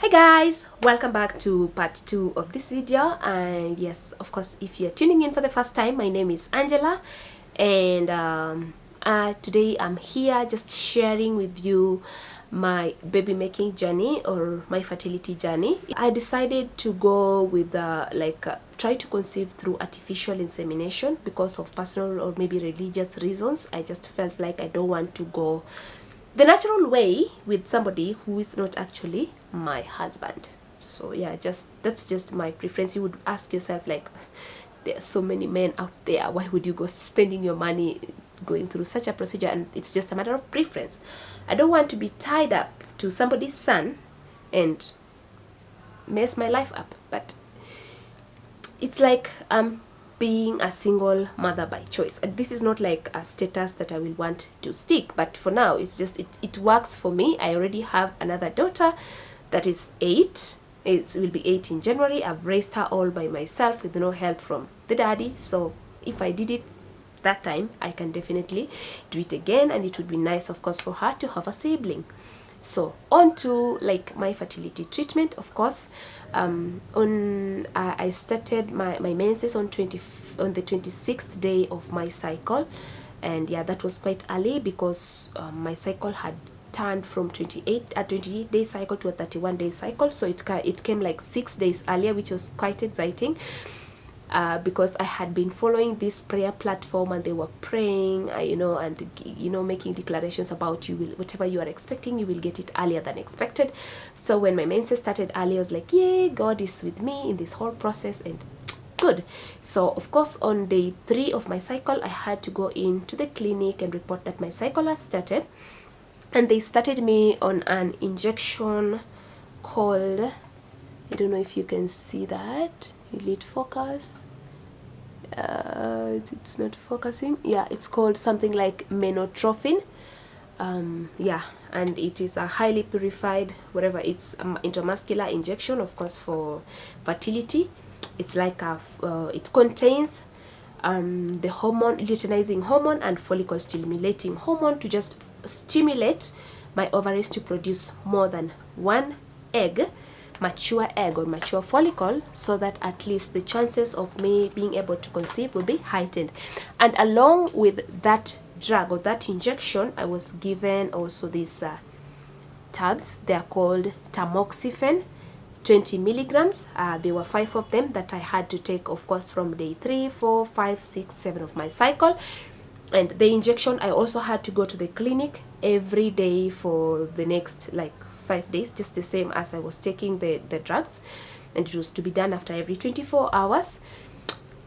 Hi guys, welcome back to part 2 of this video. And yes, of course, if you're tuning in for the first time, my name is Angela, and today I'm here just sharing with you my baby making journey or my fertility journey. I decided to go with try to conceive through artificial insemination because of personal or maybe religious reasons. I just felt like I don't want to go the natural way with somebody who is not actually my husband. So yeah, that's just my preference. You would ask yourself, like, there are so many men out there, why would you go spending your money going through such a procedure? And it's just a matter of preference. I don't want to be tied up to somebody's son and mess my life up. But it's like being a single mother by choice. And this is not like a status that I will want to stick, but for now it's just it works for me. I already have another daughter that is 8. It will be 8 in January. I've raised her all by myself with no help from the daddy. So if I did it that time, I can definitely do it again, and it would be nice, of course, for her to have a sibling. So on to like my fertility treatment. Of course, I started my menses on the 26th day of my cycle, and yeah, that was quite early because my cycle had turned from 28 day cycle to a 31-day cycle. So it came like 6 days earlier, which was quite exciting. Because I had been following this prayer platform, and they were praying, and making declarations about whatever you are expecting, you will get it earlier than expected. So when my menses started early, I was like, yay, God is with me in this whole process, and good. So of course, on day 3 of my cycle, I had to go into the clinic and report that my cycle has started, and they started me on an injection called, I don't know if you can see that. Will it focus? It's not focusing. Yeah, it's called something like Menopur. Yeah, and it is a highly purified, whatever, it's intramuscular injection, of course, for fertility. It's like it contains the hormone, luteinizing hormone and follicle stimulating hormone to just stimulate my ovaries to produce more than one mature egg or mature follicle, so that at least the chances of me being able to conceive will be heightened. And along with that drug or that injection, I was given also these tabs. They are called Tamoxiphen, 20 milligrams. There were 5 of them that I had to take, of course, from day 3, 4, 5, 6, 7 of my cycle. And the injection, I also had to go to the clinic every day for the next like 5 days, just the same as I was taking the drugs, and it was to be done after every 24 hours.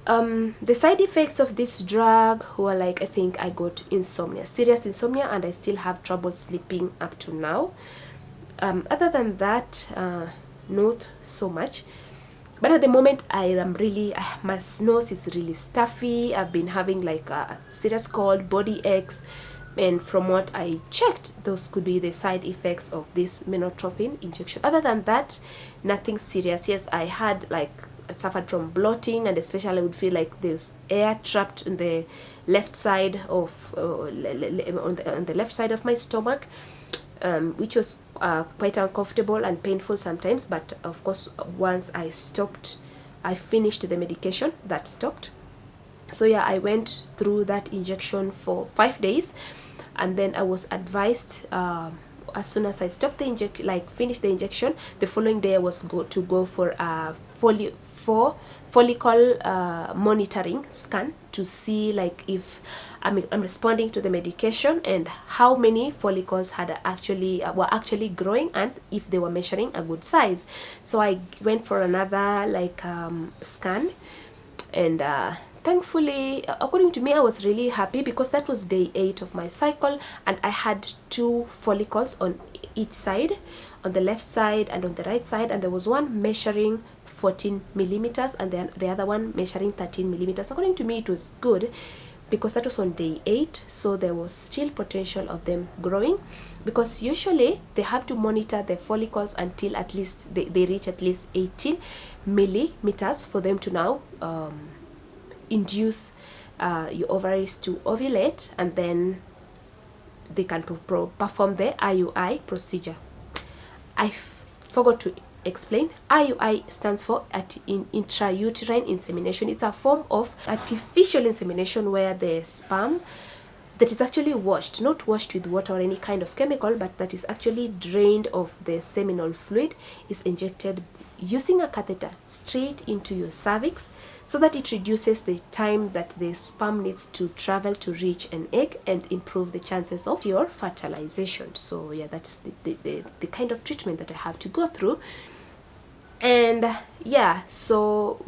The side effects of this drug were like, I think I got insomnia, serious insomnia, and I still have trouble sleeping up to now. Other than that, not so much. But at the moment, my nose is really stuffy. I've been having like a serious cold, body aches, and from what I checked, those could be the side effects of this Menopur injection. Other than that, nothing serious. Yes, I had suffered from bloating, and especially I would feel like there's air trapped in the left side of on the left side of my stomach, which was quite uncomfortable and painful sometimes. But of course, once I finished the medication, that stopped. So yeah, I went through that injection for 5 days, and then I was advised, as soon as I stopped the finished the injection, the following day I was to go for a follicle monitoring scan to see like if I'm responding to the medication and how many follicles were actually growing, and if they were measuring a good size. So I went for another scan, and thankfully, according to me, I was really happy because that was day 8 of my cycle, and I had 2 follicles on each side, on the left side and on the right side, and there was one measuring 14 millimeters and then the other one measuring 13 millimeters. According to me, it was good because that was on day 8, so there was still potential of them growing, because usually they have to monitor the follicles until at least they reach at least 18 millimeters for them to now induce your ovaries to ovulate, and then they can perform the IUI procedure. I forgot to explain, IUI stands for intrauterine insemination. It's a form of artificial insemination where the sperm that is actually washed, not washed with water or any kind of chemical, but that is actually drained of the seminal fluid, is injected using a catheter straight into your cervix, so that it reduces the time that the sperm needs to travel to reach an egg and improve the chances of your fertilization. So yeah, that's the kind of treatment that I have to go through. And yeah, so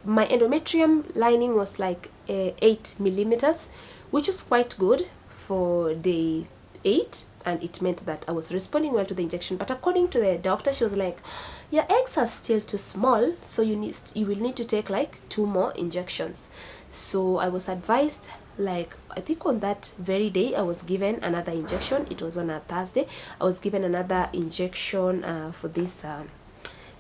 my endometrium lining was like 8 millimeters, which was quite good for day 8, and it meant that I was responding well to the injection. But according to the doctor, she was like, your eggs are still too small, so you will need to take like 2 more injections. So I was advised, like, I think on that very day I was given another injection. It was on a Thursday. I was given another injection for this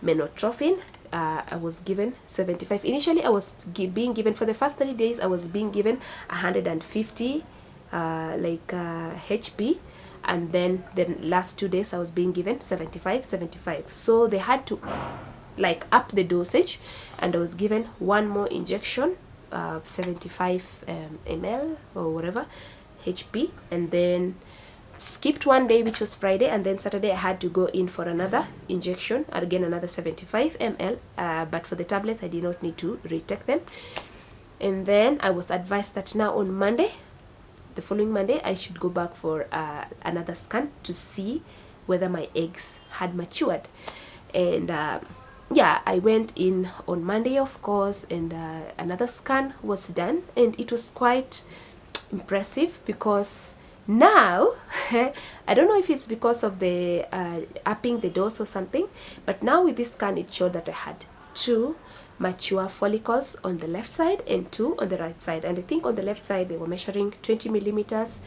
Menopur. I was given 75. Initially I was being given, for the first 3 days I was being given 150 HP, and then the last 2 days I was being given 75. So they had to like up the dosage, and I was given 1 more injection, 75 ml or whatever HP, and then skipped 1 day, which was Friday, and then Saturday I had to go in for another injection, again another 75 ml, but for the tablets I did not need to retake them. And then I was advised that now on Monday, the following Monday, I should go back for another scan to see whether my eggs had matured. And yeah, I went in on Monday, of course, and another scan was done, and it was quite impressive, because now I don't know if it's because of the upping the dose or something, but now with this scan it showed that I had 2 mature follicles on the left side and 2 on the right side. And I think on the left side they were measuring 20 millimeters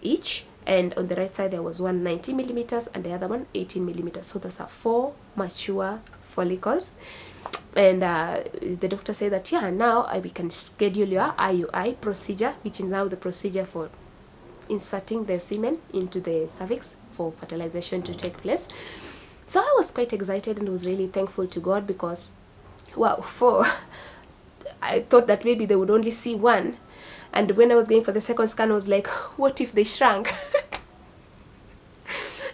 each, and on the right side there was one 90 millimeters and the other one 18 millimeters. So those are 4 mature follicles. And the doctor said that yeah, now we can schedule your IUI procedure, which is now the procedure for inserting the semen into the cervix for fertilization to take place. So I was quite excited and was really thankful to God, because wow, I thought that maybe they would only see 1, and when I was going for the second scan I was like, what if they shrunk?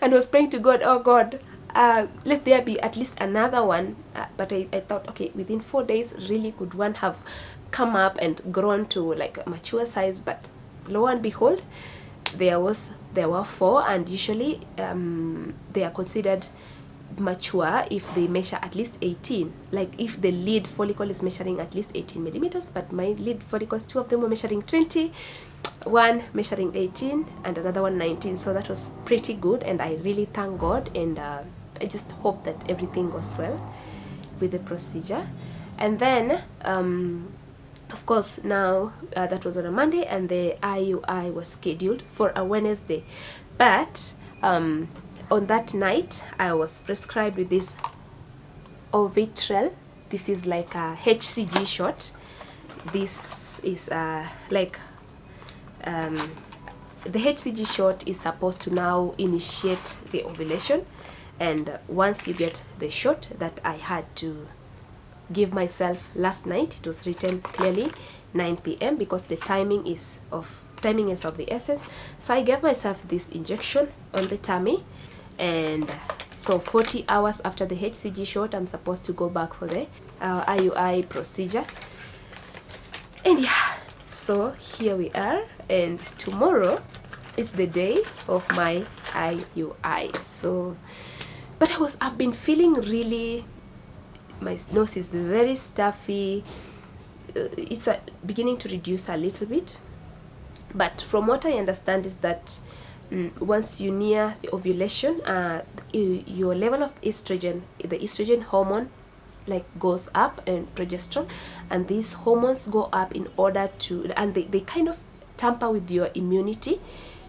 And I was praying to God, oh God, let there be at least another one. But I thought, okay, within 4 days really could one have come up and grown to like a mature size. But lo and behold, there were 4, and usually they are considered mature if they measure at least 18. Like if the lead follicle is measuring at least 18 millimeters, but my lead follicles, 2 of them were measuring 20, 1 measuring 18, and another one 19. So that was pretty good, and I really thank God, and I just hope that everything goes well with the procedure. And then of course now that was on a Monday, and the IUI was scheduled for a Wednesday, but on that night I was prescribed with this Owoko. This is like a HCG shot. This is like the HCG shot is supposed to now initiate the ovulation, and once you get the shot that I had to give myself last night, it was written clearly 9 p.m. because the timing is of the essence. So I gave myself this injection on the tummy, and so 40 hours after the HCG shot I'm supposed to go back for the IUI procedure. And yeah, so here we are, and tomorrow is the day of my IUI. So but I've been feeling really, my nose is very stuffy. It's beginning to reduce a little bit, but from what I understand is that once you near the ovulation, your level of estrogen, the estrogen hormone, like goes up, and progesterone, and these hormones go up in order to, and they kind of tamper with your immunity,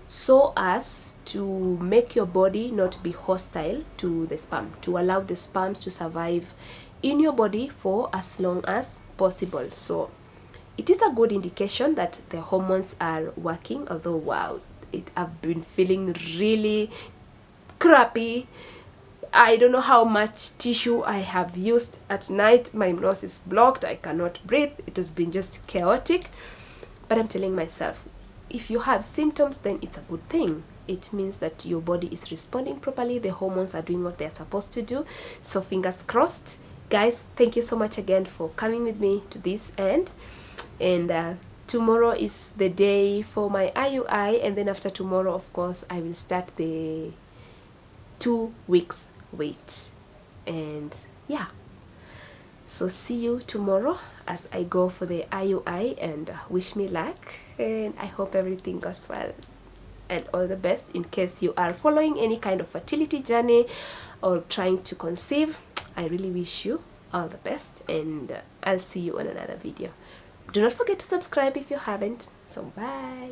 so as to make your body not be hostile to the sperm, to allow the sperms to survive in your body for as long as possible. So it is a good indication that the hormones are working, although wow, I've been feeling really crappy. I don't know how much tissue I have used at night. My nose is blocked, I cannot breathe. It has been just chaotic. But I'm telling myself, if you have symptoms, then it's a good thing. It means that your body is responding properly, the hormones are doing what they're supposed to do. So fingers crossed. Guys, thank you so much again for coming with me to this end. And tomorrow is the day for my IUI, and then after tomorrow, of course, I will start the 2 weeks wait. And yeah, so see you tomorrow as I go for the IUI, and wish me luck, and I hope everything goes well, and all the best. In case you are following any kind of fertility journey or trying to conceive, I really wish you all the best, and I'll see you on another video. Do not forget to subscribe if you haven't. So bye.